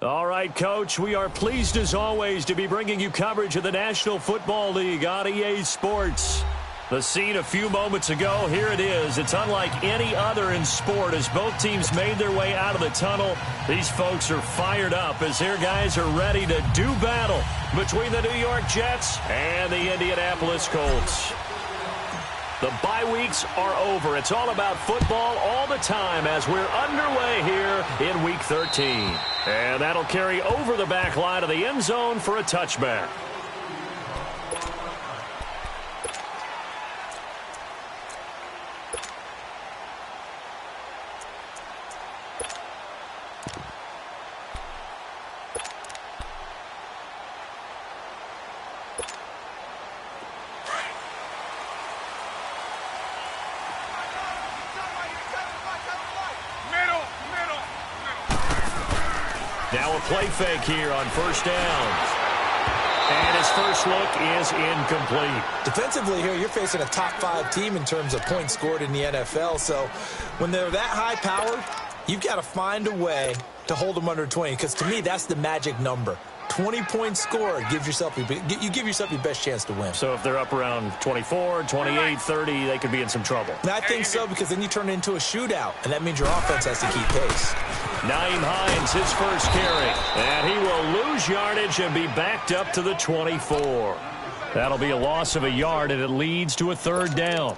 All right, Coach, we are pleased as always to be bringing you coverage of the National Football League on EA Sports. The scene a few moments ago, here it is. It's unlike any other in sport as both teams made their way out of the tunnel. These folks are fired up as their guys are ready to do battle between the New York Jets and the Indianapolis Colts. The bye weeks are over. It's all about football all the time as we're underway here in Week 13. And that'll carry over the back line of the end zone for a touchback. Now a play fake here on first down. And his first look is incomplete. Defensively here, you're facing a top 5 team in terms of points scored in the NFL. So when they're that high powered, you've got to find a way to hold them under 20. Because to me, that's the magic number. 20 points scored gives yourself you give yourself your best chance to win. So if they're up around 24, 28, 30, they could be in some trouble. And I think so, because then you turn it into a shootout, and that means your offense has to keep pace. Nyheim Hines, his first carry. And he will lose yardage and be backed up to the 24. That'll be a loss of a yard, and it leads to a third down.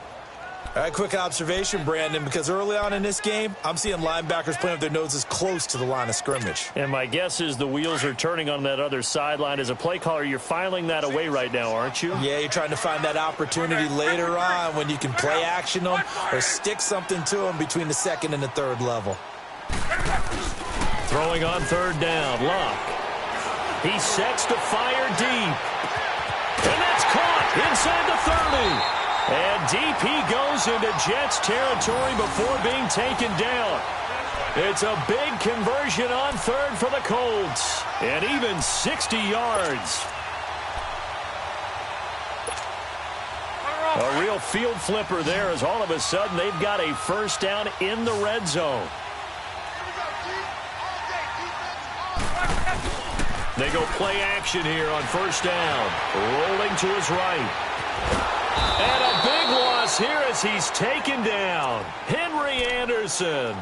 All right, quick observation, Brandon, because early on in this game, I'm seeing linebackers playing with their noses close to the line of scrimmage. And my guess is the wheels are turning on that other sideline. As a play caller, you're filing that away right now, aren't you? Yeah, you're trying to find that opportunity later on when you can play action them or stick something to them between the second and the third level. Throwing on third down, Luck. He sets to fire deep. And that's caught inside the 30. And deep he goes into Jets territory before being taken down. It's a big conversion on third for the Colts. And even 60 yards. A real field flipper there as all of a sudden they've got a first down in the red zone. They go play action here on first down. Rolling to his right. And a big loss here as he's taken down. Henry Anderson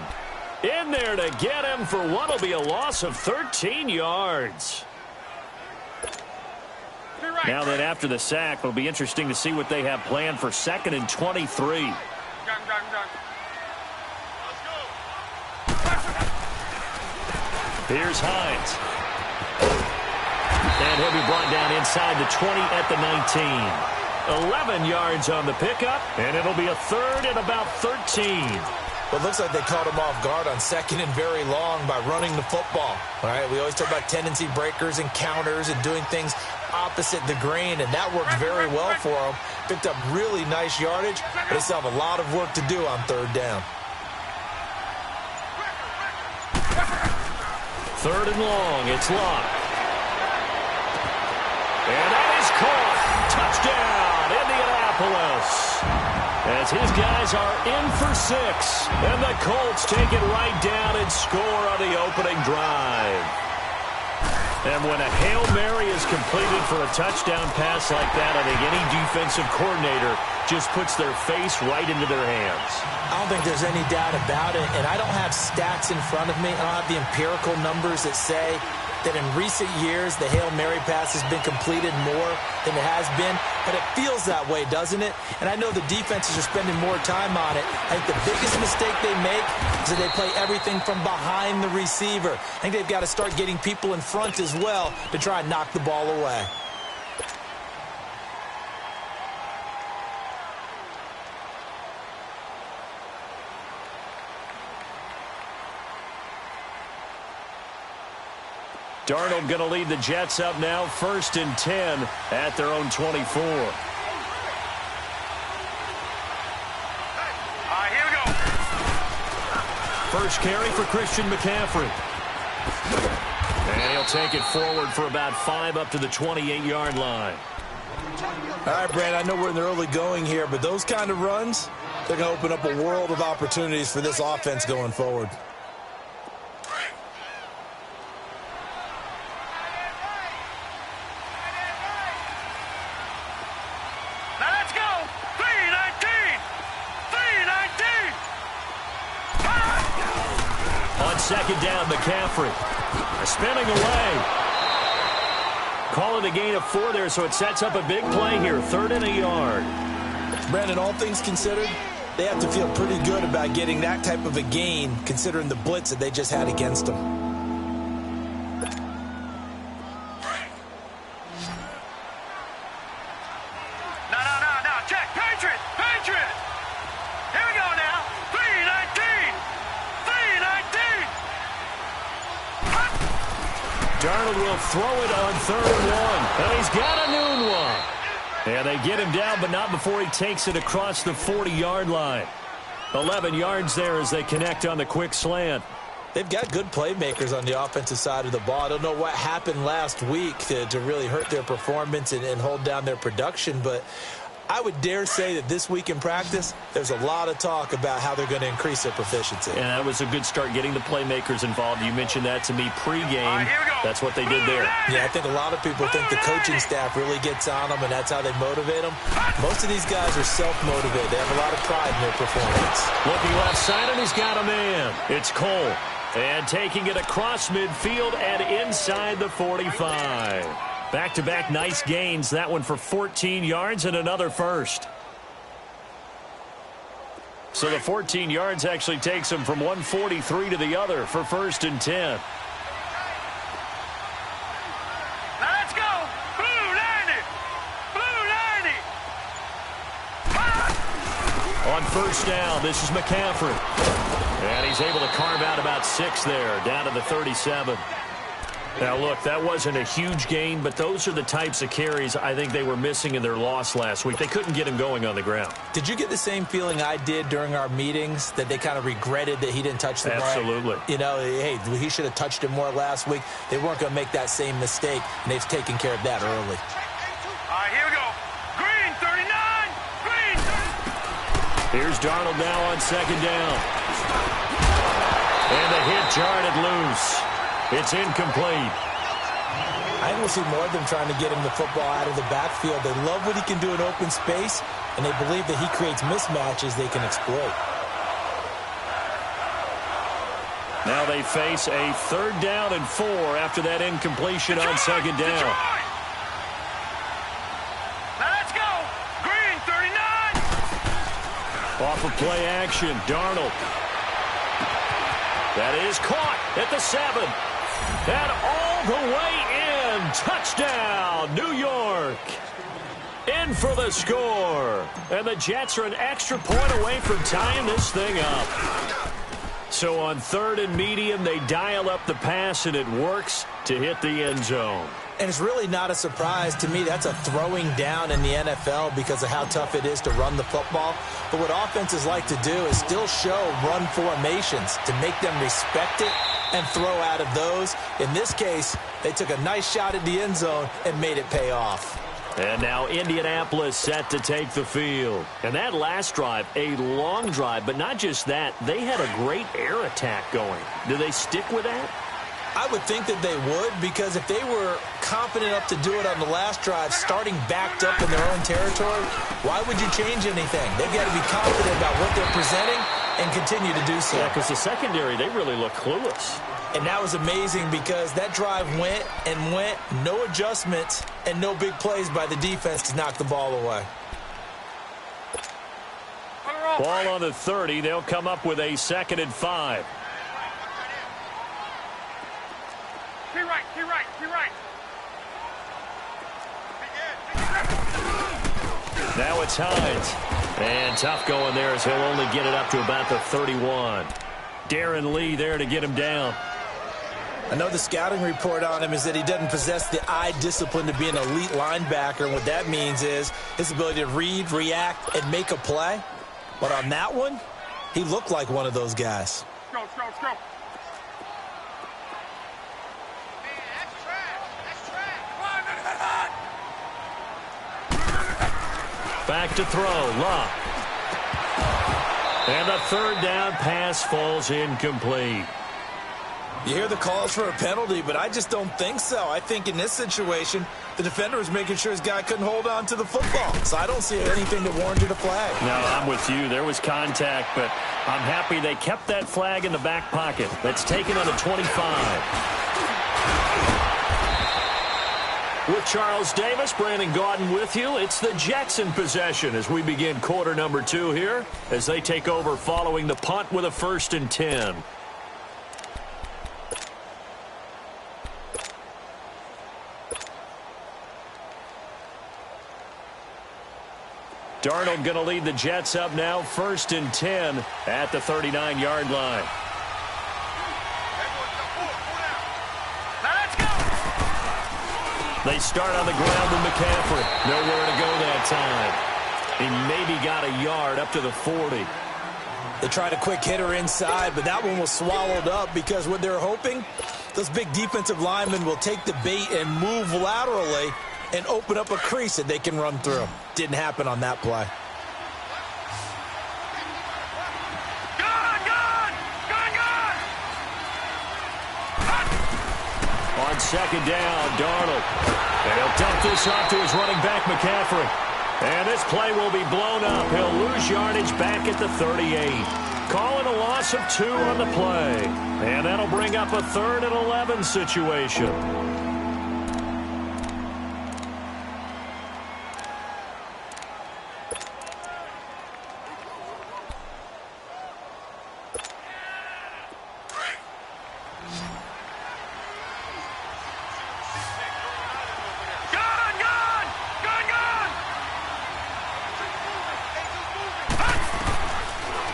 in there to get him for what will be a loss of 13 yards. Now that after the sack, it'll be interesting to see what they have planned for 2nd and 23. Here's Hines. And he'll be brought down inside the 20 at the 19. 11 yards on the pickup, and it'll be a third and about 13. Well, it looks like they caught him off guard on 2nd and very long by running the football. All right, we always talk about tendency breakers and counters and doing things opposite the grain, and that worked very well for them. Picked up really nice yardage, but they still have a lot of work to do on third down. Third and long, it's Luck. And that is caught. Touchdown, Indianapolis. As his guys are in for 6. And the Colts take it right down and score on the opening drive. And when a Hail Mary is completed for a touchdown pass like that, I think any defensive coordinator just puts their face right into their hands. I don't think there's any doubt about it. And I don't have stats in front of me. I don't have the empirical numbers that say that in recent years the Hail Mary pass has been completed more than it has been, but it feels that way, doesn't it? And I know the defenses are spending more time on it. I think the biggest mistake they make is that they play everything from behind the receiver. I think they've got to start getting people in front as well to try and knock the ball away. Darnold going to lead the Jets up now, 1st and 10 at their own 24. Here we go. First carry for Christian McCaffrey. And he'll take it forward for about 5 up to the 28-yard line. All right, Brad, I know we're in the early going here, but those kind of runs, they're going to open up a world of opportunities for this offense going forward. second down, McCaffrey. Spinning away. Call it a gain of 4 there, so it sets up a big play here. 3rd and a yard. Brandon, all things considered, they have to feel pretty good about getting that type of a gain, considering the blitz that they just had against them. No. Check. Patriot. Here we go now. 3-19. Darnold will throw it on 3rd and 1. And he's got a noon one. And they get him down, but not before he takes it across the 40-yard line. 11 yards there as they connect on the quick slant. They've got good playmakers on the offensive side of the ball. I don't know what happened last week to really hurt their performance and hold down their production, but I would dare say that this week in practice, there's a lot of talk about how they're going to increase their proficiency. And that was a good start, getting the playmakers involved. You mentioned that to me pregame. That's what they did there. Yeah, I think a lot of people think the coaching staff really gets on them, and that's how they motivate them. Most of these guys are self-motivated. They have a lot of pride in their performance. Looking left side, and he's got a man. It's Cole. And taking it across midfield and inside the 45. Back-to-back nice gains. That one for 14 yards and another first. So the 14 yards actually takes him from 143 to the other for 1st and 10. Now let's go. Blue 90. On 1st down, this is McCaffrey. And he's able to carve out about 6 there, down to the 37. Now, look, that wasn't a huge gain, but those are the types of carries I think they were missing in their loss last week. They couldn't get him going on the ground. Did you get the same feeling I did during our meetings, that they kind of regretted that he didn't touch the ball? Absolutely. You know, hey, he should have touched it more last week. They weren't going to make that same mistake, and they've taken care of that early. All right, here we go. Green 39. Here's Darnold now on 2nd down. And the hit jarred it loose. It's incomplete. I think we'll see more of them trying to get him the football out of the backfield. They love what he can do in open space, and they believe that he creates mismatches they can exploit. Now they face a 3rd down and 4 after that incompletion on 2nd down. Now let's go. Green 39. Off of play action, Darnold. That is caught at the 7. And all the way in. Touchdown, New York. In for the score. And the Jets are an extra point away from tying this thing up. So on 3rd and medium, they dial up the pass, and it works to hit the end zone. And it's really not a surprise to me. That's a throwing down in the NFL because of how tough it is to run the football. But what offenses like to do is still show run formations to make them respect it and throw out of those. In this case, they took a nice shot at the end zone and made it pay off. And now Indianapolis set to take the field. And that last drive, a long drive, but not just that. They had a great air attack going. Do they stick with that? I would think that they would, because if they were confident enough to do it on the last drive, starting backed up in their own territory, why would you change anything? They've got to be confident about what they're presenting and continue to do so. Yeah, because the secondary, they really look clueless. And that was amazing because that drive went and went, no adjustments, and no big plays by the defense to knock the ball away. Ball on the 30. They'll come up with a 2nd and 5. You're right. Now it's Hines. And tough going there as he'll only get it up to about the 31. Darren Lee there to get him down. I know the scouting report on him is that he doesn't possess the eye discipline to be an elite linebacker. And what that means is his ability to read, react, and make a play. But on that one, he looked like one of those guys. Let's go. Back to throw, Locke. And the 3rd down pass falls incomplete. You hear the calls for a penalty, but I just don't think so. I think in this situation, the defender was making sure his guy couldn't hold on to the football. So I don't see anything that warranted a flag. No, I'm with you. There was contact, but I'm happy they kept that flag in the back pocket. That's taken on the 25. With Charles Davis, Brandon Gaudin with you. It's the Jets in possession as we begin quarter number 2 here as they take over following the punt with a 1st and 10. Darnold going to lead the Jets up now, 1st and 10 at the 39-yard line. They start on the ground with McCaffrey. Nowhere to go that time. He maybe got a yard up to the 40. They tried a quick hitter inside, but that one was swallowed up because what they're hoping, those big defensive linemen will take the bait and move laterally and open up a crease that they can run through. Didn't happen on that play. On 2nd down, Darnold. And he'll dump this off to his running back, McCaffrey. And this play will be blown up. He'll lose yardage back at the 38. Calling a loss of 2 on the play. And that'll bring up a 3rd and 11 situation.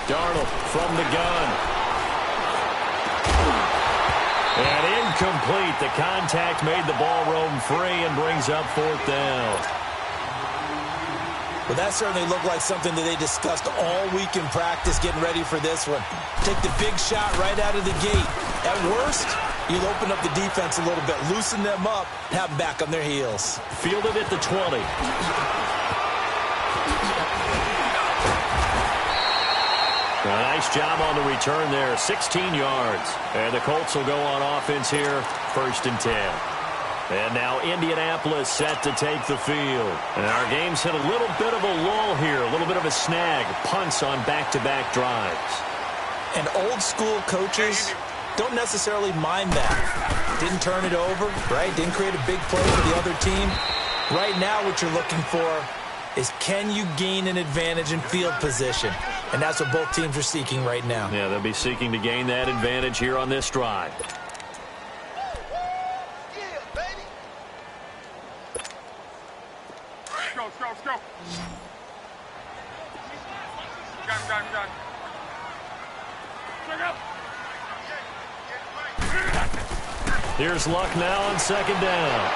Darnold from the gun. And incomplete. The contact made the ball roam free and brings up 4th down. Well, that certainly looked like something that they discussed all week in practice getting ready for this one. Take the big shot right out of the gate. At worst, you'll open up the defense a little bit, loosen them up, and have them back on their heels. Fielded at the 20. A nice job on the return there, 16 yards. And the Colts will go on offense here, 1st and 10. And now Indianapolis set to take the field. And our game's hit a little bit of a lull here, a little bit of a snag, punts on back-to-back drives. And old-school coaches don't necessarily mind that. Didn't turn it over, right? Didn't create a big play for the other team. Right now what you're looking for is can you gain an advantage in field position? And that's what both teams are seeking right now. Yeah, they'll be seeking to gain that advantage here on this drive. Let's go. Got him. Here's Luck now on 2nd down.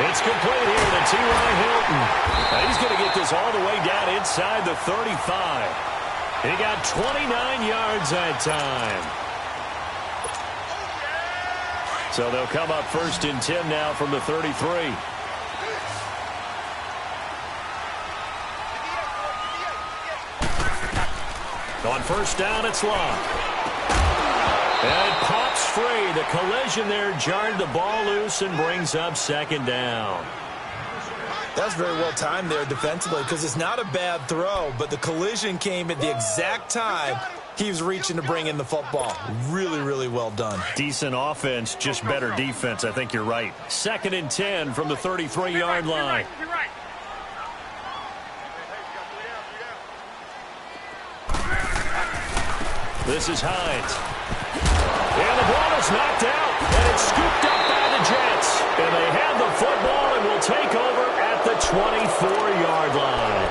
It's complete here to T.Y. Hilton. Now he's going to get this all the way down inside the 35. He got 29 yards that time. So they'll come up 1st and 10 now from the 33. On 1st down, it's Luck. And it pops free. The collision there jarred the ball loose and brings up 2nd down. That's very well timed there defensively because it's not a bad throw, but the collision came at the exact time he was reaching to bring in the football. Really, really well done. Decent offense, just better defense. I think you're right. 2nd and 10 from the 33-yard line. You're right. This is Hines. And the ball is knocked out, and it's scooped up by the Jets. And they have the football and will take over at the 24-yard line.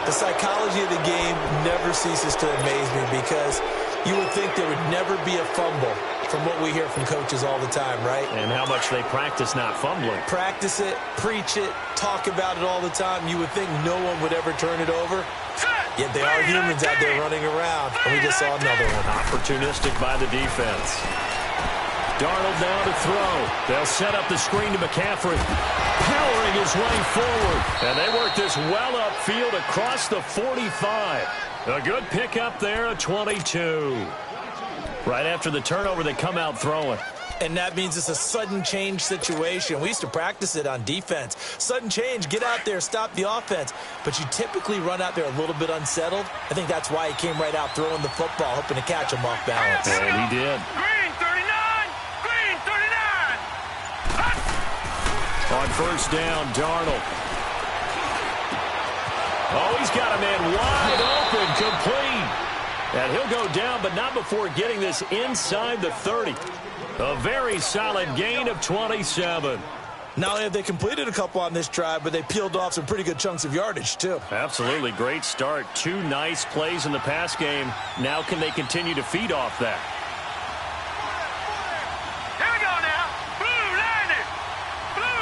The psychology of the game never ceases to amaze me because you would think there would never be a fumble from what we hear from coaches all the time, right? And how much they practice not fumbling. Practice it, preach it, talk about it all the time. You would think no one would ever turn it over. Yet they are humans out there running around, and we just saw another one. Opportunistic by the defense. Darnold now to throw. They'll set up the screen to McCaffrey. Powering his way forward. And they work this well upfield across the 45. A good pickup there at 22. Right after the turnover, they come out throwing. And that means it's a sudden change situation. We used to practice it on defense. Sudden change, get out there, stop the offense. But you typically run out there a little bit unsettled. I think that's why he came right out throwing the football, hoping to catch him off balance. And he did. Green 39! Green 39! On first down, Darnold. Oh, he's got a man wide open, complete. And he'll go down, but not before getting this inside the 30. A very solid gain of 27. Not only have they completed a couple on this drive, but they peeled off some pretty good chunks of yardage, too. Absolutely. Great start. 2 nice plays in the pass game. Now can they continue to feed off that? Here we go now. Blue 90! Blue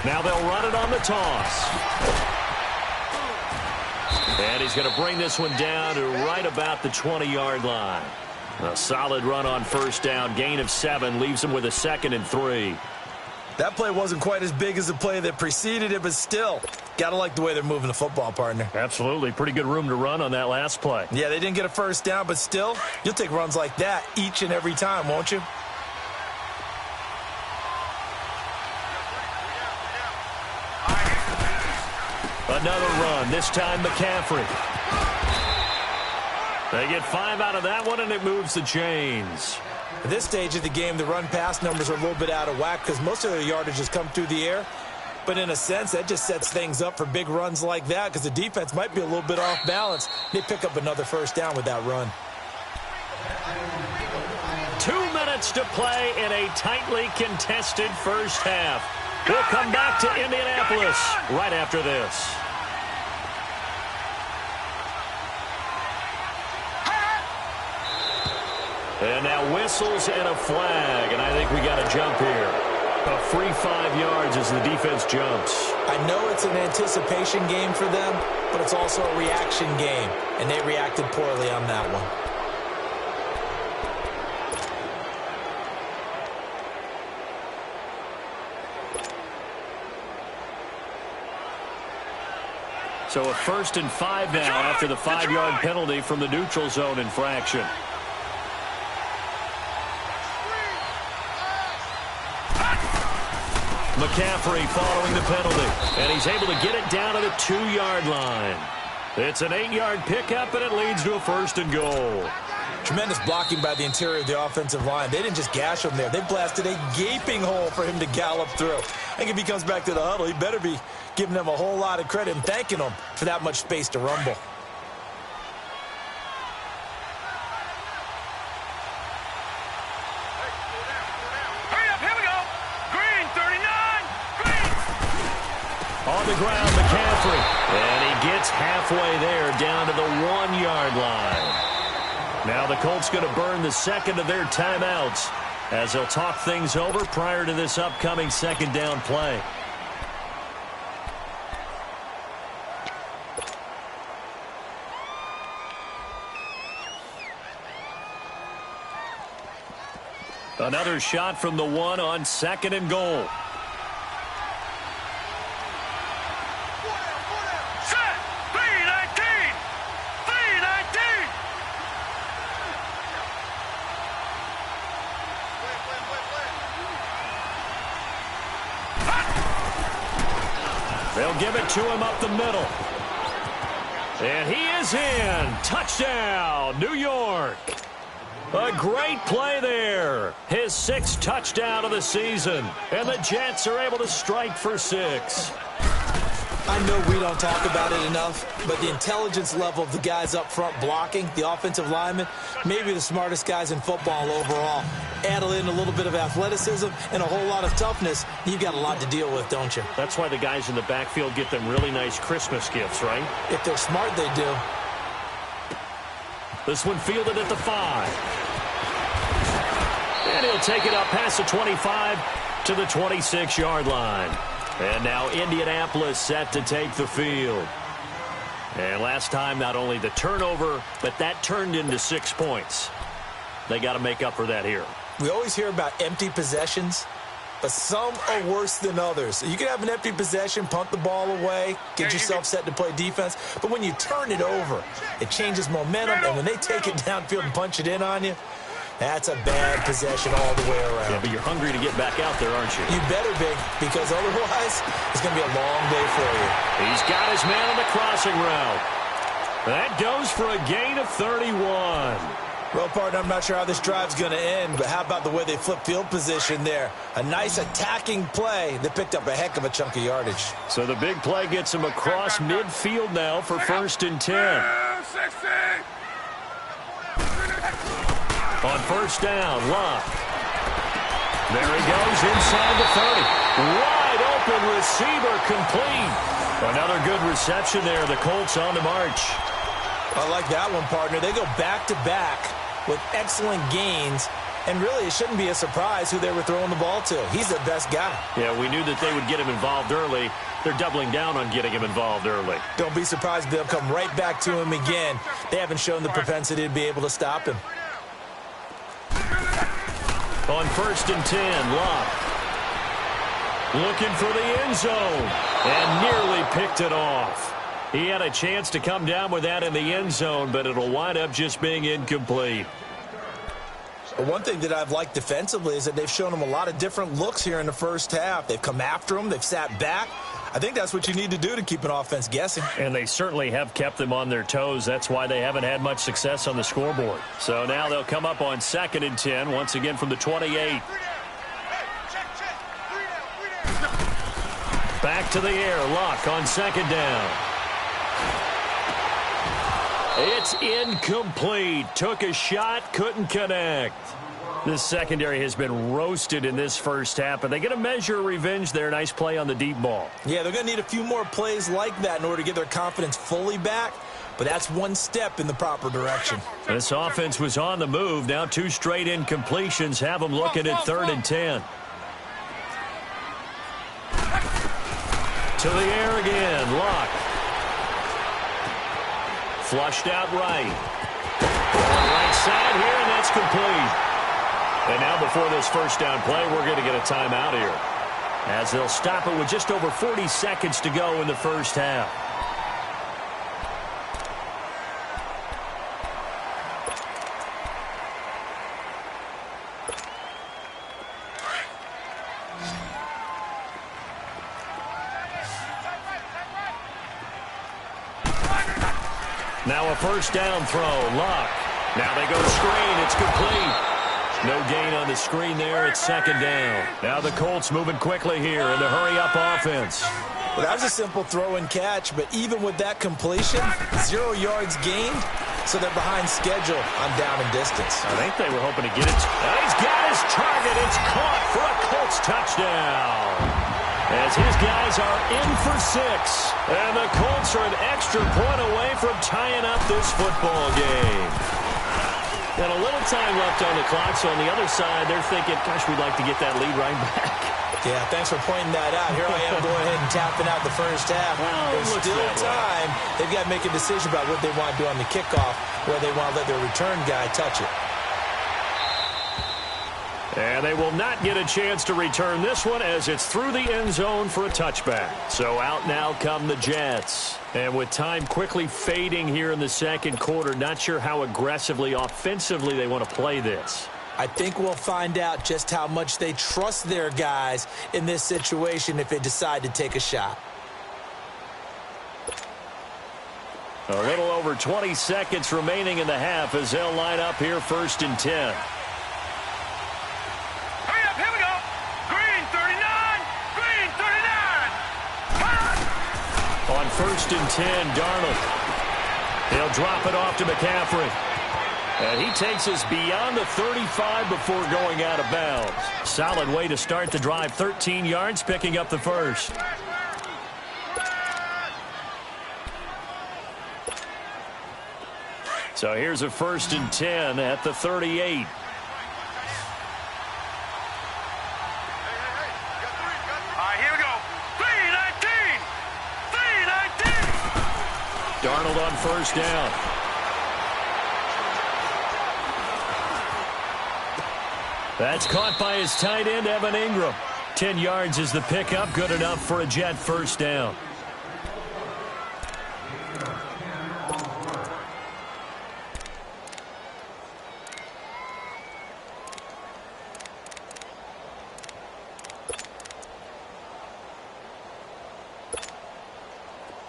90! Now they'll run it on the toss. And he's going to bring this one down to right about the 20-yard line. A solid run on first down. Gain of 7 leaves him with a 2nd and 3. That play wasn't quite as big as the play that preceded it, but still, got to like the way they're moving the football, partner. Absolutely. Pretty good room to run on that last play. Yeah, they didn't get a first down, but still, you'll take runs like that each and every time, won't you? Another run, this time McCaffrey. They get 5 out of that one, and it moves the chains. At this stage of the game, the run-pass numbers are a little bit out of whack because most of their yardage has come through the air. But in a sense, that just sets things up for big runs like that because the defense might be a little bit off balance. They pick up another first down with that run. 2 minutes to play in a tightly contested first half. We'll come back to Indianapolis right after this. And now whistles and a flag, and I think we got a jump here. A free 5 yards as the defense jumps. I know it's an anticipation game for them, but it's also a reaction game, and they reacted poorly on that one. So a 1st and 5 now after the 5-yard penalty from the neutral zone infraction. McCaffrey following the penalty, and he's able to get it down to the 2-yard line. It's an 8-yard pickup, and it leads to a 1st and goal. Tremendous blocking by the interior of the offensive line. They didn't just gash him there. They blasted a gaping hole for him to gallop through. I think if he comes back to the huddle, he better be giving them a whole lot of credit and thanking them for that much space to rumble. Hurry up, here we go. Green 39! Green! On the ground, McCaffrey. And he gets halfway there down to the 1-yard line. Now the Colts going to burn the 2nd of their timeouts as they'll talk things over prior to this upcoming 2nd down play. Another shot from the 1 on 2nd and goal. Set! 319! 319! They'll give it to him up the middle. And he is in. Touchdown, New York. A great play there. His 6th touchdown of the season. And the Jets are able to strike for 6. I know we don't talk about it enough, but the intelligence level of the guys up front blocking, the offensive linemen, maybe the smartest guys in football overall. Add in a little bit of athleticism and a whole lot of toughness, you've got a lot to deal with, don't you? That's why the guys in the backfield get them really nice Christmas gifts, right? If they're smart, they do. This one fielded at the 5. And he'll take it up past the 25 to the 26-yard line. And now Indianapolis set to take the field. And last time, not only the turnover, but that turned into 6 points. They got to make up for that here. We always hear about empty possessions, but some are worse than others. You can have an empty possession, punt the ball away, get yourself set to play defense, but when you turn it over, it changes momentum, and when they take it downfield and punch it in on you, that's a bad possession all the way around. Yeah, but you're hungry to get back out there, aren't you? You better be, because otherwise, it's going to be a long day for you. He's got his man on the crossing route. That goes for a gain of 31. Well, partner, I'm not sure how this drive's going to end, but how about the way they flip field position there? A nice attacking play. They picked up a heck of a chunk of yardage. So the big play gets him across midfield now for 1st and 10. On 1st down, Locke. There he goes inside the 30. Wide open receiver complete. Another good reception there. The Colts on the march. I like that one, partner. They go back-to-back with excellent gains. And really, it shouldn't be a surprise who they were throwing the ball to. He's the best guy. Yeah, we knew that they would get him involved early. They're doubling down on getting him involved early. Don't be surprised if they'll come right back to him again. They haven't shown the propensity to be able to stop him. On 1st and 10, Locke. Looking for the end zone. And nearly picked it off. He had a chance to come down with that in the end zone, but it'll wind up just being incomplete. Well, one thing that I've liked defensively is that they've shown him a lot of different looks here in the first half. They've come after him. They've sat back. I think that's what you need to do to keep an offense guessing. And they certainly have kept them on their toes. That's why they haven't had much success on the scoreboard. So now they'll come up on 2nd and 10, once again from the 28. Back to the air. Locke on 2nd down. It's incomplete. Took a shot, couldn't connect. This secondary has been roasted in this first half, but they get a measure of revenge there. Nice play on the deep ball. Yeah, they're going to need a few more plays like that in order to get their confidence fully back, but that's one step in the proper direction. This offense was on the move. Now 2 straight incompletions have them looking at 3rd and 10. To the air again. Locke. Flushed out right. On right side here, and that's complete. And now before this 1st down play, we're going to get a timeout here, as they'll stop it with just over 40 seconds to go in the first half. Now a 1st down throw. Locke. Now they go to screen. It's complete. No gain on the screen there. It's 2nd down. Now the Colts moving quickly here in the hurry-up offense. Well, that was a simple throw and catch, but even with that completion, 0 yards gained, so they're behind schedule on down and distance. I think they were hoping to get it. And he's got his target. It's caught for a Colts touchdown. As his guys are in for 6. And the Colts are an extra point away from tying up this football game. And a little time left on the clock, so on the other side, they're thinking, gosh, we'd like to get that lead right back. Yeah, thanks for pointing that out. Here I am going ahead and tapping out the first half. Well, there's still time. They've got to make a decision about what they want to do on the kickoff, whether they want to let their return guy touch it. And they will not get a chance to return this one as it's through the end zone for a touchback. So out now come the Jets. And with time quickly fading here in the second quarter, not sure how aggressively, offensively they want to play this. I think we'll find out just how much they trust their guys in this situation if they decide to take a shot. A little over 20 seconds remaining in the half as they'll line up here 1st and 10. On 1st and 10, Darnold. He'll drop it off to McCaffrey. And he takes us beyond the 35 before going out of bounds. Solid way to start the drive. 13 yards, picking up the first. So here's a 1st and 10 at the 38. Darnold on 1st down. That's caught by his tight end, Evan Ingram. 10 yards is the pickup, good enough for a Jet first down.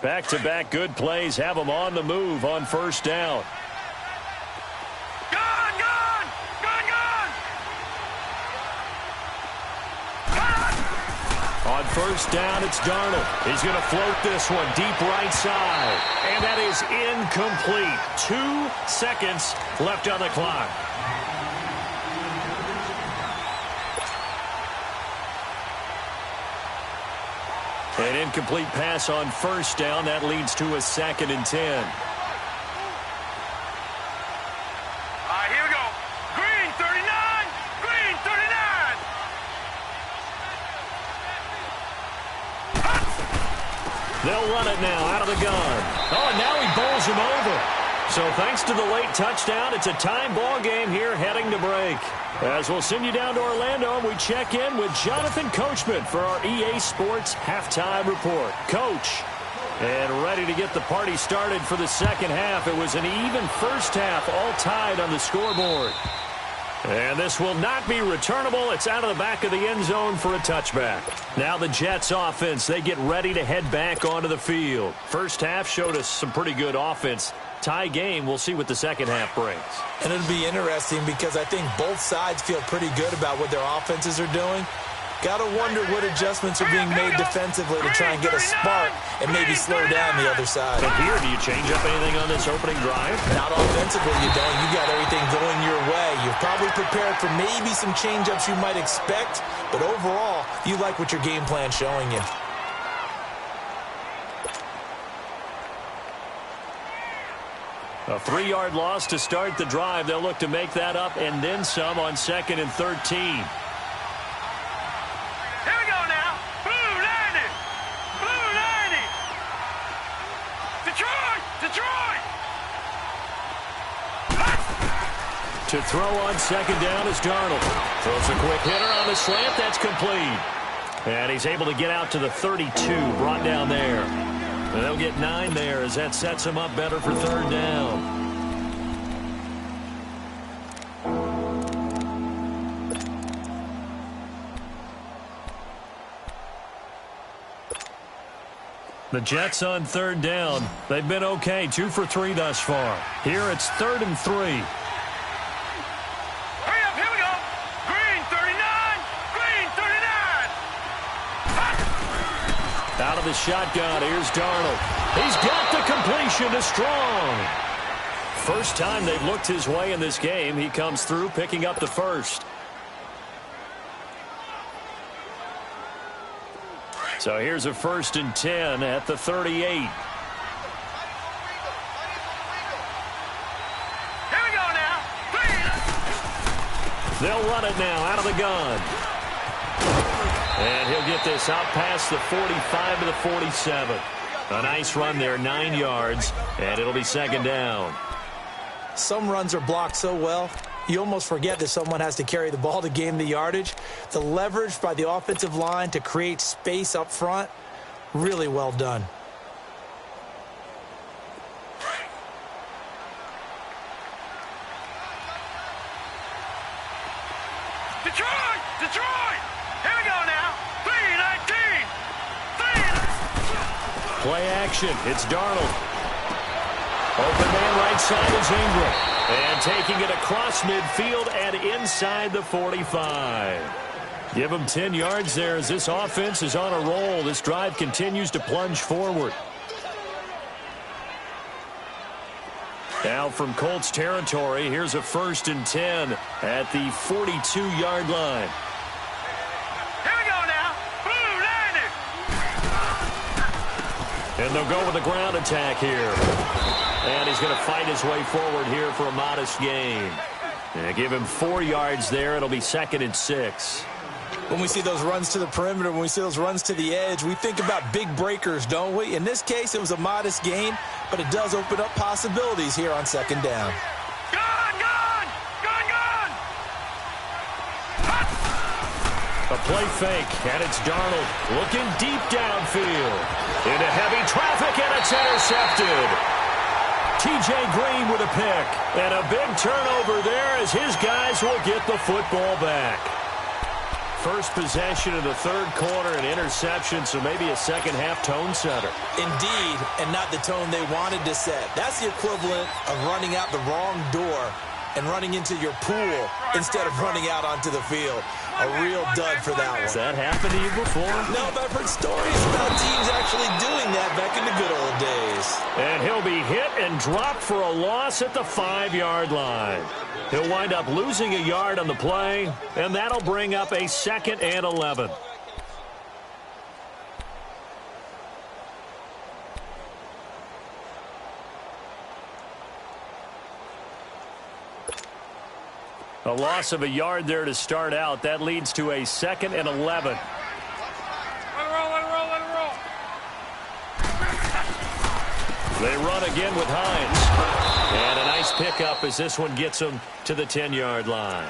Back-to-back good plays have them on the move on first down. On first down, it's Darnold. He's going to float this one deep right side. And that is incomplete. 2 seconds left on the clock. An incomplete pass on first down. That leads to a 2nd and 10. All right, here we go. Green 39. Green 39. They'll run it now out of the gun. Oh, and now he bowls him over. So thanks to the late touchdown, it's a tie ball game here heading to break. As we'll send you down to Orlando, we check in with Jonathan Coachman for our EA Sports Halftime Report. Coach, and ready to get the party started for the second half. It was an even first half, all tied on the scoreboard. And this will not be returnable. It's out of the back of the end zone for a touchback. Now the Jets offense, they get ready to head back onto the field. First half showed us some pretty good offense. Tie game, we'll see what the second half brings. And it'll be interesting because I think both sides feel pretty good about what their offenses are doing. Got to wonder what adjustments are being made defensively to try and get a spark and maybe slow down the other side. But here, do you change up anything on this opening drive? Not offensively, you don't. You got everything going your way. You're probably prepared for maybe some change-ups you might expect, but overall, you like what your game plan's showing you. A 3-yard loss to start the drive. They'll look to make that up and then some on 2nd and 13. Here we go now. Blue 90. Blue 90. Detroit. Detroit. To throw on second down is Darnold. Throws a quick hitter on the slant. That's complete. And he's able to get out to the 32, brought down there. And they'll get 9 there as that sets him up better for third down. The Jets on third down. They've been okay, 2 for 3 thus far. Here it's 3rd and 3. Hurry up, here we go. Green 39. Green 39. Out of the shotgun, here's Darnold. He's got the completion to Strong. First time they've looked his way in this game. He comes through picking up the first. So here's a 1st and 10 at the 38. Here we go now. They'll run it now out of the gun. And he'll get this out past the 45 to the 47. A nice run there, 9 yards, and it'll be second down. Some runs are blocked so well, you almost forget that someone has to carry the ball to gain the yardage. The leverage by the offensive line to create space up front, really well done. Detroit! Detroit! Here we go now. 3-19. Play action. It's Darnold. Open man right side is Ingram. And taking it across midfield and inside the 45. Give him 10 yards there as this offense is on a roll. This drive continues to plunge forward. Now from Colts territory, here's a 1st and 10 at the 42-yard line. Here we go now. Blue 90. And they'll go with a ground attack here. And he's going to fight his way forward here for a modest gain. And give him 4 yards there. It'll be 2nd and 6. When we see those runs to the perimeter, when we see those runs to the edge, we think about big breakers, don't we? In this case, it was a modest gain, but it does open up possibilities here on second down. Gun! A play fake, and it's Darnold looking deep downfield. Into heavy traffic, and it's intercepted. T.J. Green with a pick. And a big turnover there as his guys will get the football back. First possession of the third quarter, an interception, so maybe a second-half tone setter. Indeed, and not the tone they wanted to set. That's the equivalent of running out the wrong door and running into your pool instead of running out onto the field. A real dud for that one. Has that happened to you before? No, but I've heard stories about teams actually doing that back in the good old days. And he'll be hit and dropped for a loss at the 5-yard line. He'll wind up losing a yard on the play, and that'll bring up a 2nd and 11. A loss of a yard there to start out. That leads to a 2nd and 11. Let it roll, let it roll, let it roll. They run again with Hines. And a nice pickup as this one gets them to the 10-yard line.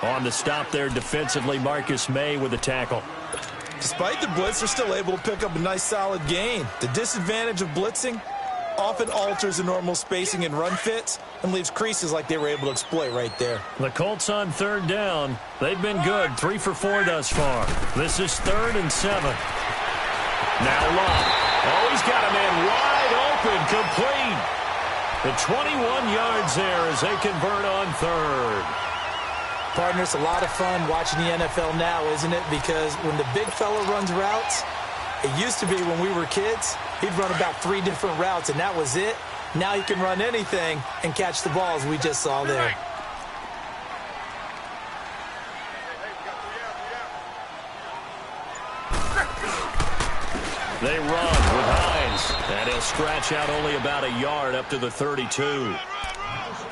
On the stop there defensively, Marcus May with the tackle. Despite the blitz, they're still able to pick up a nice solid gain. The disadvantage of blitzing often alters the normal spacing and run fits and leaves creases like they were able to exploit right there. The Colts on 3rd down. They've been good, 3 for 4 thus far. This is 3rd and 7. Now Love. Oh, he's got a man wide open, complete. The 21 yards there as they convert on 3rd. Partner, it's a lot of fun watching the NFL now, isn't it? Because when the big fella runs routes, it used to be when we were kids, he'd run about 3 different routes, and that was it. Now he can run anything and catch the balls we just saw there. They run with Hines, and he'll stretch out only about a yard up to the 32.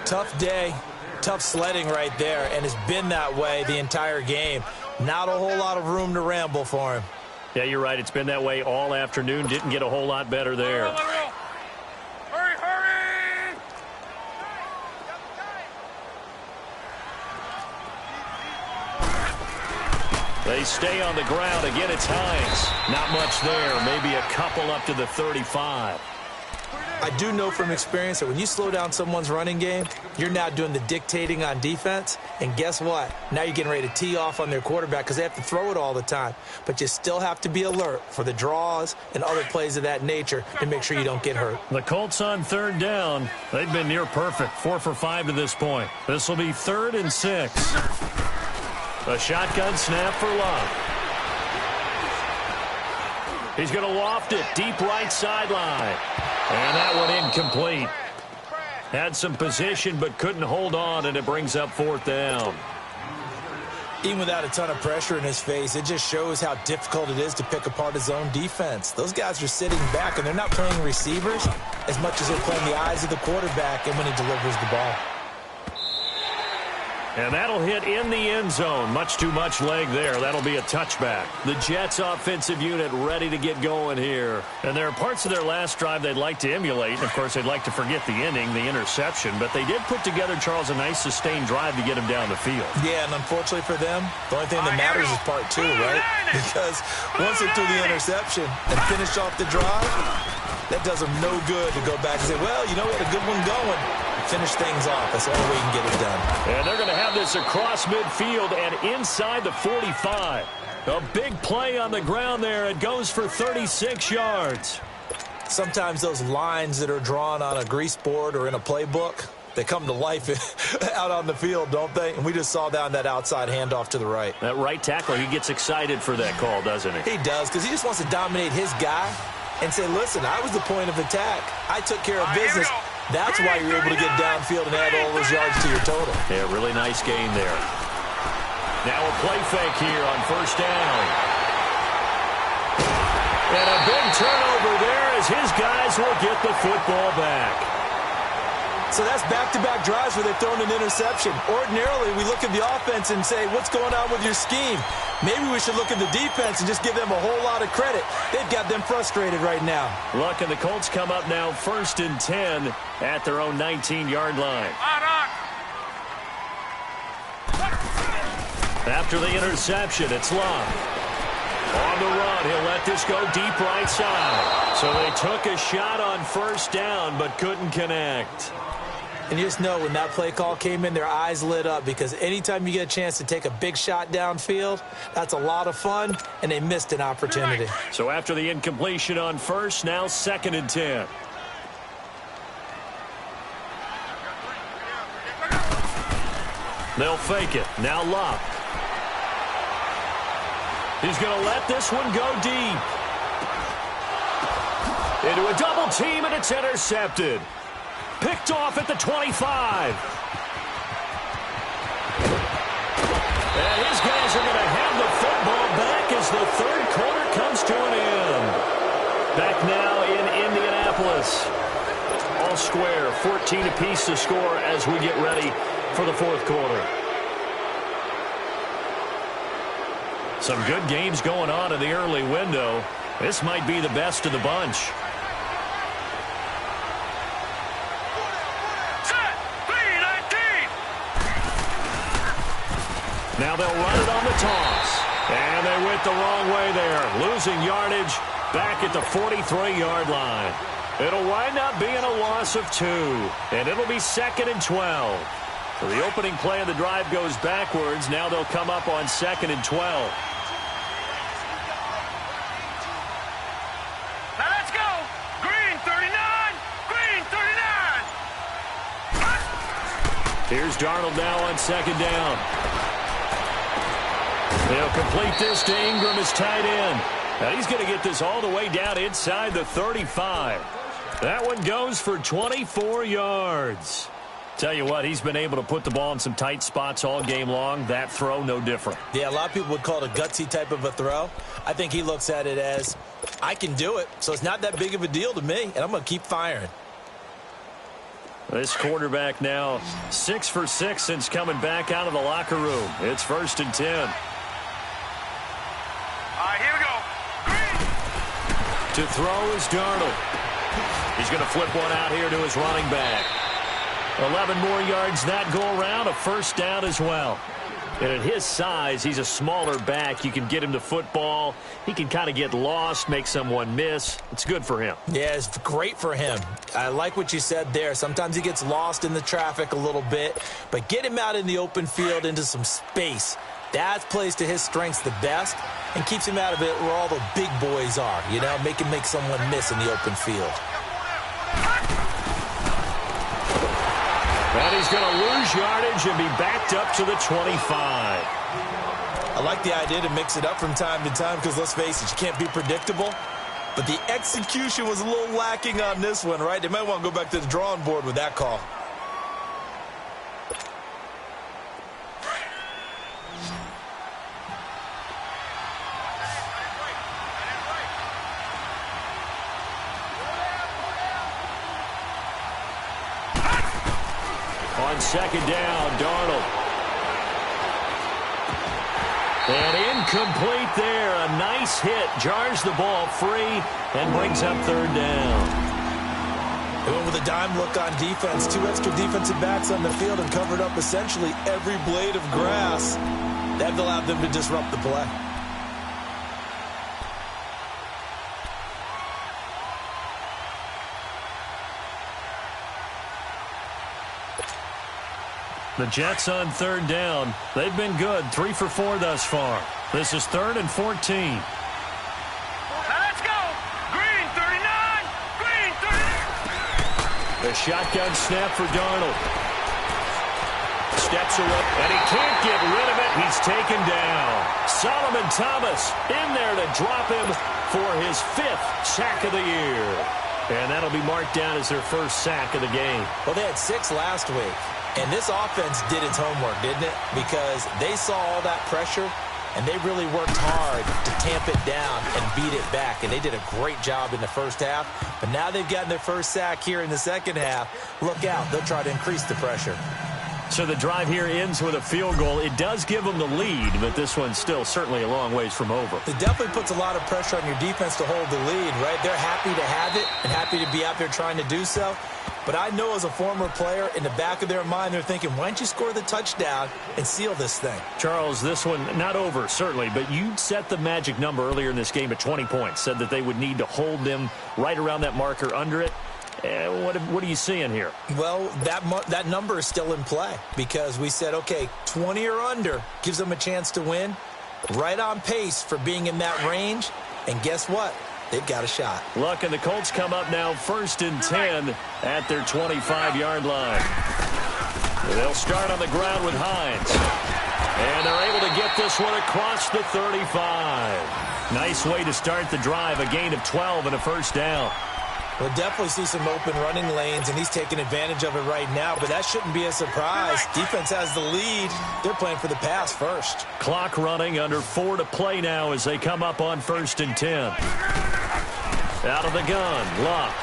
Tough day, tough sledding right there, and it's been that way the entire game. Not a whole lot of room to ramble for him. Yeah, you're right. It's been that way all afternoon. Didn't get a whole lot better there. Hurry, hurry! They stay on the ground. Again, it's Hines. Not much there. Maybe a couple up to the 35. I do know from experience that when you slow down someone's running game, you're now doing the dictating on defense. And guess what? Now you're getting ready to tee off on their quarterback because they have to throw it all the time. But you still have to be alert for the draws and other plays of that nature to make sure you don't get hurt. The Colts on 3rd down. They've been near perfect. 4 for 5 to this point. This will be 3rd and 6. A shotgun snap for Love. He's going to loft it deep right sideline. And that one incomplete. Had some position but couldn't hold on, and it brings up 4th down. Even without a ton of pressure in his face, it just shows how difficult it is to pick apart his own defense. Those guys are sitting back, and they're not playing receivers as much as they're playing the eyes of the quarterback and when he delivers the ball. And that'll hit in the end zone. Much too much leg there. That'll be a touchback. The Jets offensive unit ready to get going here. And there are parts of their last drive they'd like to emulate. And of course, they'd like to forget the ending, the interception. But they did put together, Charles, a nice sustained drive to get him down the field. Yeah, and unfortunately for them, the only thing that matters is part 2, right? Because once they threw the interception and finished off the drive, that does them no good to go back and say, well, you know, we had a good one going. Finish things off. That's the only way you can get it done. And they're going to have this across midfield and inside the 45. A big play on the ground there. It goes for 36 yards. Sometimes those lines that are drawn on a grease board or in a playbook, they come to life out on the field, don't they? And we just saw down that outside handoff to the right. That right tackle, he gets excited for that call, doesn't he? He does, because he just wants to dominate his guy and say, listen, I was the point of attack. I took care of business. That's why you're able to get downfield and add all those yards to your total. Yeah, really nice game there. Now a play fake here on 1st down. And a big turnover there as his guys will get the football back. So that's back-to-back drives where they've thrown an interception. Ordinarily, we look at the offense and say, what's going on with your scheme? Maybe we should look at the defense and just give them a whole lot of credit. They've got them frustrated right now. Look, and the Colts come up now 1st and 10 at their own 19-yard line. After the interception, it's Love. On the run, he'll let this go deep right side. So they took a shot on first down, but couldn't connect. And you just know when that play call came in, their eyes lit up, because anytime you get a chance to take a big shot downfield, that's a lot of fun, and they missed an opportunity. So after the incompletion on first, now 2nd and 10. They'll fake it. Now Love. He's going to let this one go deep. Into a double team, and it's intercepted. Picked off at the 25. And his guys are going to have the football back as the third quarter comes to an end. Back now in Indianapolis. All square, 14 apiece to score as we get ready for the fourth quarter. Some good games going on in the early window. This might be the best of the bunch. Set. 3-19. Now they'll run it on the toss. And they went the wrong way there. Losing yardage back at the 43-yard line. It'll wind up being a loss of 2. And it'll be 2nd and 12. So the opening play of the drive goes backwards. Now they'll come up on 2nd and 12. Now let's go. Green 39. Green 39. Here's Darnold now on 2nd down. They'll complete this to Ingram as tight end. Now he's going to get this all the way down inside the 35. That one goes for 24 yards. Tell you what, he's been able to put the ball in some tight spots all game long. That throw, no different. Yeah, a lot of people would call it a gutsy type of a throw. I think he looks at it as, I can do it, so it's not that big of a deal to me, and I'm going to keep firing. This quarterback now 6 for 6 since coming back out of the locker room. It's 1st and 10. All right, here we go. Green. To throw is Darnold. He's going to flip one out here to his running back. 11 more yards that go around, a first down as well. And at his size, he's a smaller back. You can get him to football. He can kind of get lost, make someone miss. It's good for him. Yeah, it's great for him. I like what you said there. Sometimes he gets lost in the traffic a little bit, but get him out in the open field into some space. That plays to his strengths the best and keeps him out of it where all the big boys are, you know, make him make someone miss in the open field. And he's going to lose yardage and be backed up to the 25. I like the idea to mix it up from time to time because, let's face it, you can't be predictable. But the execution was a little lacking on this one, right? They might want to go back to the drawing board with that call. On 2nd down, Darnold. And incomplete there. A nice hit. Jars the ball free and brings up 3rd down. They went with a dime look on defense. 2 extra defensive backs on the field and covered up essentially every blade of grass. That allowed them to disrupt the play. The Jets on 3rd down. They've been good. 3 for 4 thus far. This is 3rd and 14. Now let's go. Green 39. Green 39. The shotgun snap for Darnold. Steps away, and he can't get rid of it. He's taken down. Solomon Thomas in there to drop him for his 5th sack of the year. And that'll be marked down as their first sack of the game. Well, they had 6 last week. And this offense did its homework, didn't it? Because they saw all that pressure, and they really worked hard to tamp it down and beat it back. And they did a great job in the first half. But now they've gotten their first sack here in the second half. Look out. They'll try to increase the pressure. So the drive here ends with a field goal. It does give them the lead, but this one's still certainly a long ways from over. It definitely puts a lot of pressure on your defense to hold the lead, right? They're happy to have it and happy to be out there trying to do so. But I know as a former player, in the back of their mind, they're thinking, why don't you score the touchdown and seal this thing? Charles, this one not over, certainly, but you set the magic number earlier in this game at 20 points, said that they would need to hold them right around that marker under it. What are you seeing here? Well, that number is still in play because we said, okay, 20 or under gives them a chance to win. Right on pace for being in that range. And guess what? They've got a shot. Luck and the Colts come up now 1st and 10 at their 25-yard line. They'll start on the ground with Hines. And they're able to get this one across the 35. Nice way to start the drive, a gain of 12 and a first down. We'll definitely see some open running lanes, and he's taking advantage of it right now, but that shouldn't be a surprise. Defense has the lead. They're playing for the pass first. Clock running, under 4 to play now as they come up on 1st and 10. Out of the gun, Luck.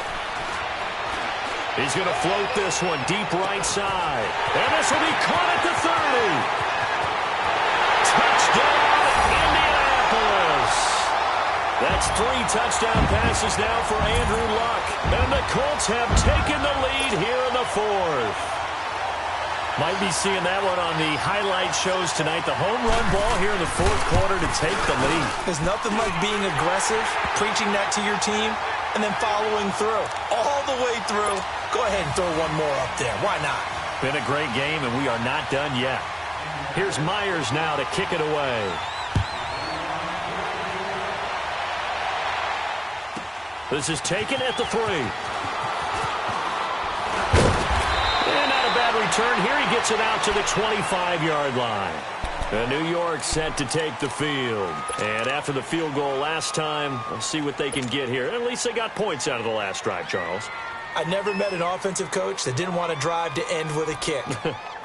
He's going to float this one deep right side. And this will be caught at the 30. Touchdown, Indianapolis. That's 3 touchdown passes now for Andrew Luck. And the Colts have taken the lead here in the 4th. Might be seeing that one on the highlight shows tonight. The home run ball here in the 4th quarter to take the lead. There's nothing like being aggressive, preaching that to your team, and then following through. All the way through. Go ahead and throw one more up there. Why not? Been a great game, and we are not done yet. Here's Myers now to kick it away. This is taken at the 3. And not a bad return. Here he gets it out to the 25-yard line. And New York set to take the field. And after the field goal last time, we'll see what they can get here. At least they got points out of the last drive, Charles. I never met an offensive coach that didn't want to drive to end with a kick.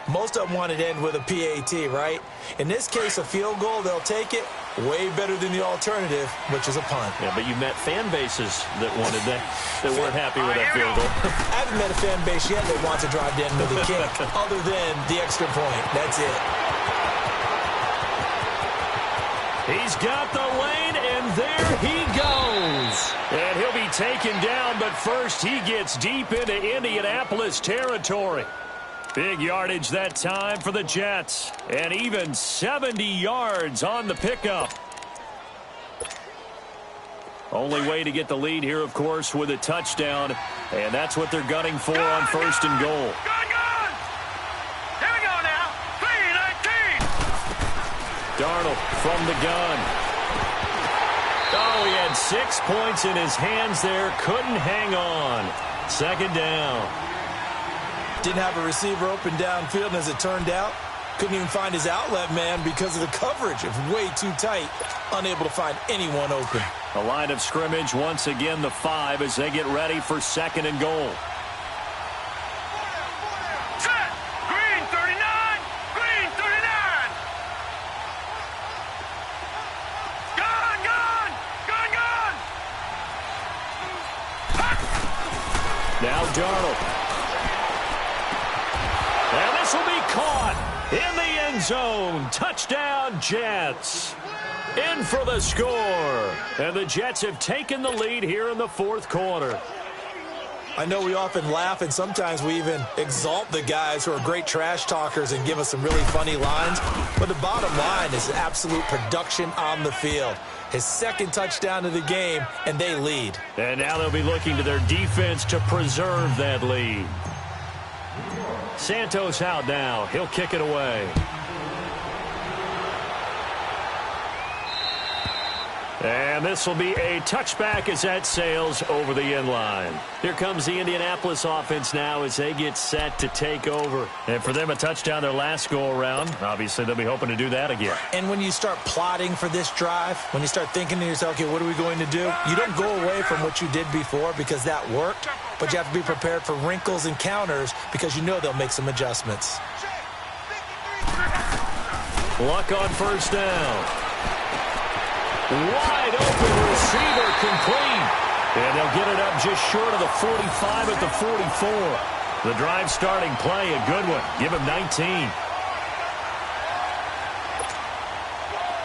Most of them wanted to end with a PAT, right? In this case, a field goal, they'll take it. Way better than the alternative, which is a punt. Yeah, but you met fan bases that wanted that weren't happy with that field goal. I haven't met a fan base yet that wants to drive to end with a kick, other than the extra point. That's it. He's got the lane, and there he goes. And he'll be taken down, but first he gets deep into Indianapolis territory. Big yardage that time for the Jets. And even 70 yards on the pickup. Only way to get the lead here, of course, with a touchdown. And that's what they're gunning for on 1st and goal. Gun! Here we go now. 3-19. Darnold from the gun. Oh, he had 6 points in his hands there. Couldn't hang on. 2nd down. Didn't have a receiver open downfield, and as it turned out, couldn't even find his outlet man because of the coverage. It was way too tight, unable to find anyone open. A line of scrimmage, once again the 5 as they get ready for 2nd and goal. Set. Green 39. Green 39. Gun! Now Darnold. And this will be caught in the end zone. Touchdown, Jets. In for the score. And the Jets have taken the lead here in the 4th quarter. I know we often laugh, and sometimes we even exalt the guys who are great trash talkers and give us some really funny lines. But the bottom line is absolute production on the field. His 2nd touchdown of the game, and they lead. And now they'll be looking to their defense to preserve that lead. Santos out now. He'll kick it away. And this will be a touchback as that sails over the end line. Here comes the Indianapolis offense now as they get set to take over. And for them, a touchdown their last go-around. Obviously, they'll be hoping to do that again. And when you start plotting for this drive, when you start thinking to yourself, okay, what are we going to do? You don't go away from what you did before because that worked, but you have to be prepared for wrinkles and counters because you know they'll make some adjustments. Luck on 1st down. Wide open receiver complete. And they'll get it up just short of the 45 at the 44. The drive starting play, a good one. Give him 19.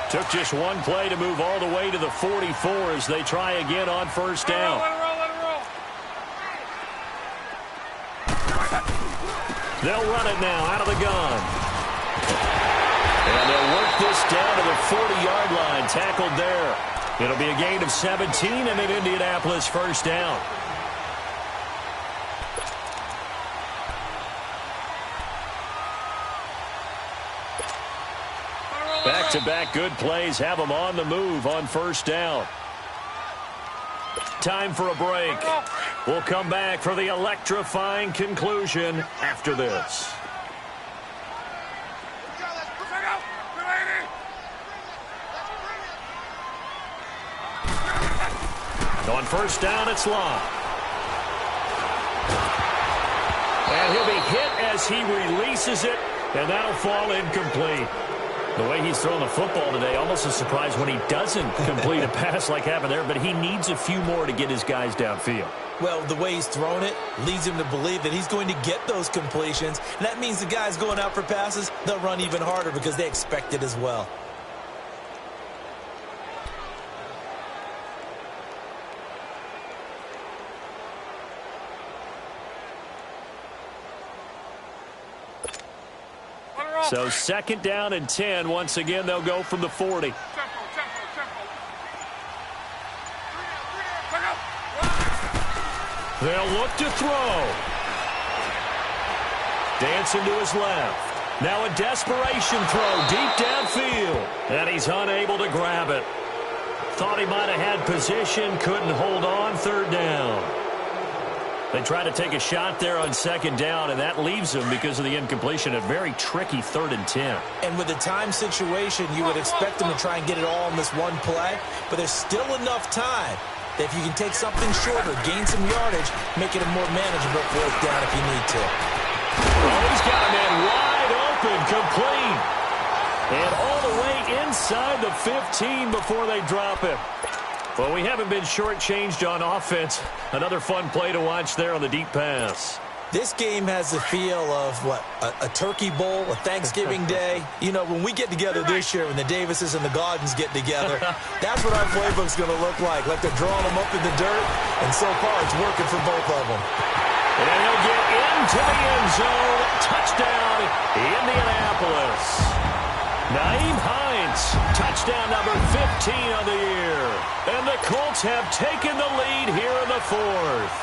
Took just one play to move all the way to the 44 as they try again on 1st down. Let it roll. They'll run it now out of the gun. And they'll work this down to the 40-yard line, tackled there. It'll be a gain of 17 and an Indianapolis first down. Back-to-back good plays have them on the move on first down. Time for a break. We'll come back for the electrifying conclusion after this. On first down, it's Long. And he'll be hit as he releases it, and that'll fall incomplete. The way he's thrown the football today, almost a surprise when he doesn't complete a pass like happened there, but he needs a few more to get his guys downfield. Well, the way he's thrown it leads him to believe that he's going to get those completions. And that means the guys going out for passes, they'll run even harder because they expect it as well. So second down and 10. Once again, they'll go from the 40. They'll look to throw. Dancing to his left. Now a desperation throw deep downfield. And he's unable to grab it. Thought he might have had position. Couldn't hold on. Third down. They try to take a shot there on second down, and that leaves them, because of the incompletion, a very tricky 3rd and 10. And with the time situation, you would expect them to try and get it all in this one play, but there's still enough time that if you can take something shorter, gain some yardage, make it a more manageable 4th down if you need to. Oh, he's got a man wide open, complete. And all the way inside the 15 before they drop him. Well, we haven't been shortchanged on offense. Another fun play to watch there on the deep pass. This game has the feel of, what, a turkey bowl, a Thanksgiving day. You know, when we get together this year, when the Davises and the Gaudens get together, that's what our playbook's going to look like they're drawing them up in the dirt, and so far it's working for both of them. And he'll get into the end zone. Touchdown, Indianapolis. Nyheim Hines, touchdown number 15 on the year. And the Colts have taken the lead here in the 4th.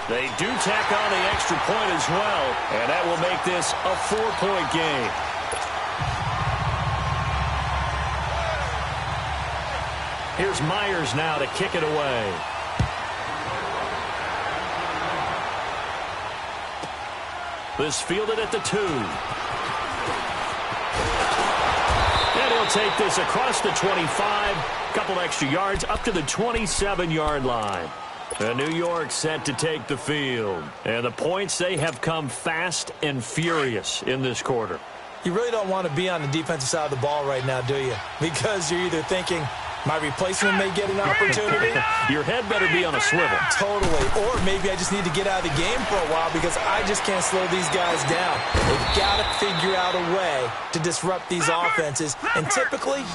They do tack on the extra point as well, and that will make this a 4-point game. Here's Myers now to kick it away. This fielded at the 2. And he'll take this across the 25. Couple extra yards up to the 27-yard line. And New York set to take the field. And the points, they have come fast and furious in this quarter. You really don't want to be on the defensive side of the ball right now, do you? Because you're either thinking, my replacement may get an opportunity. Your head better be on a swivel. Totally. Or maybe I just need to get out of the game for a while because I just can't slow these guys down. They've got to figure out a way to disrupt these offenses. And typically,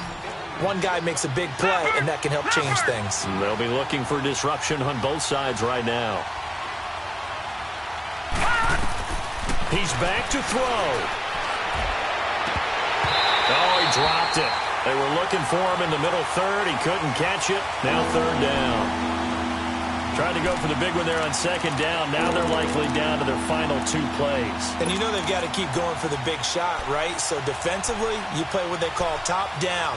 one guy makes a big play, and that can help change things. They'll be looking for disruption on both sides right now. He's back to throw. Oh, he dropped it. They were looking for him in the middle 3rd. He couldn't catch it. Now 3rd down. Tried to go for the big one there on 2nd down. Now they're likely down to their final 2 plays. And you know they've got to keep going for the big shot, right? So defensively, you play what they call top down.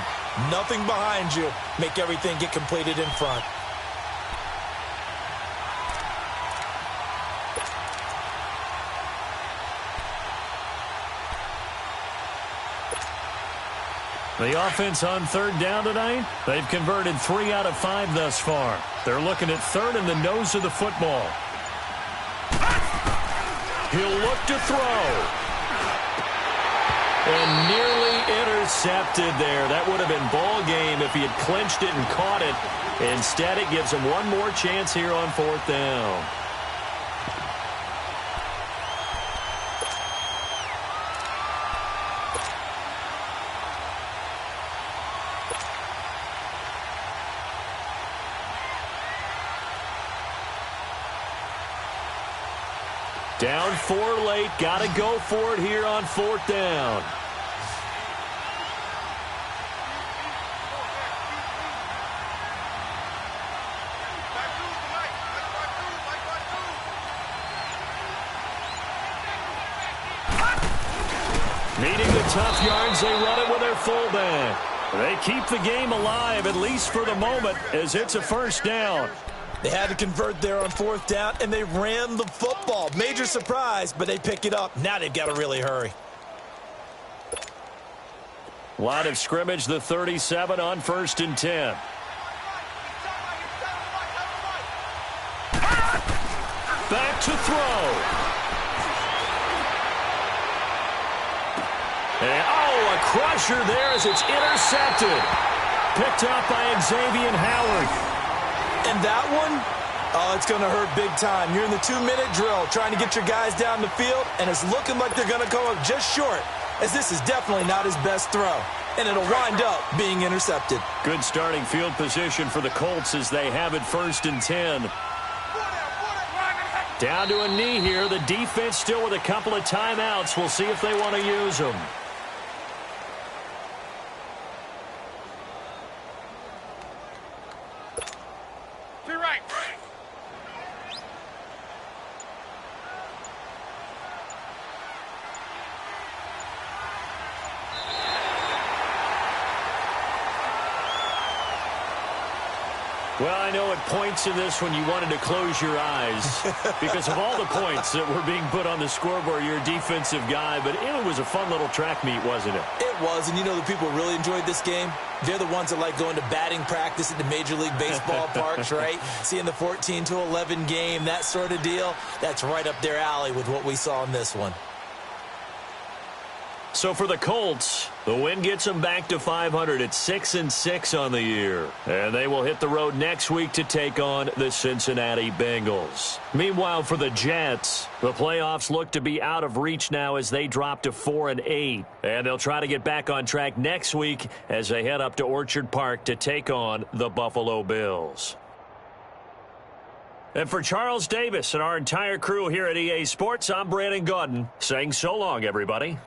Nothing behind you. Make everything get completed in front. The offense on 3rd down tonight, they've converted 3 out of 5 thus far. They're looking at 3rd in the nose of the football. He'll look to throw. And nearly intercepted there. That would have been ball game if he had clinched it and caught it. Instead, it gives him one more chance here on 4th down. Down 4 late. Got to go for it here on 4th down. Needing the tough yards, they run it with their fullback. They keep the game alive, at least for the moment, as it's a 1st down. They had to convert there on 4th down, and they ran the football. Major surprise, but they pick it up. Now they've got to really hurry. Line of scrimmage, the 37 on 1st and 10. Back to throw. And, a crusher there as it's intercepted. Picked up by Xavier Howard. And that one, it's going to hurt big time. You're in the 2-minute drill trying to get your guys down the field, and it's looking like they're going to come up just short, as this is definitely not his best throw. And it'll wind up being intercepted. Good starting field position for the Colts as they have it 1st and 10. Down to a knee here. The defense still with a couple of timeouts. We'll see if they want to use them. Well, I know at points in this when you wanted to close your eyes because of all the points that were being put on the scoreboard. You're a defensive guy, but it was a fun little track meet, wasn't it? It was, and you know the people really enjoyed this game? They're the ones that like going to batting practice at the Major League Baseball parks, right? Seeing the 14-11 game, that sort of deal, that's right up their alley with what we saw in this one. So for the Colts, the win gets them back to 500 at 6-6 on the year. And they will hit the road next week to take on the Cincinnati Bengals. Meanwhile, for the Jets, the playoffs look to be out of reach now as they drop to 4-8. And they'll try to get back on track next week as they head up to Orchard Park to take on the Buffalo Bills. And for Charles Davis and our entire crew here at EA Sports, I'm Brandon Gaudin saying so long, everybody.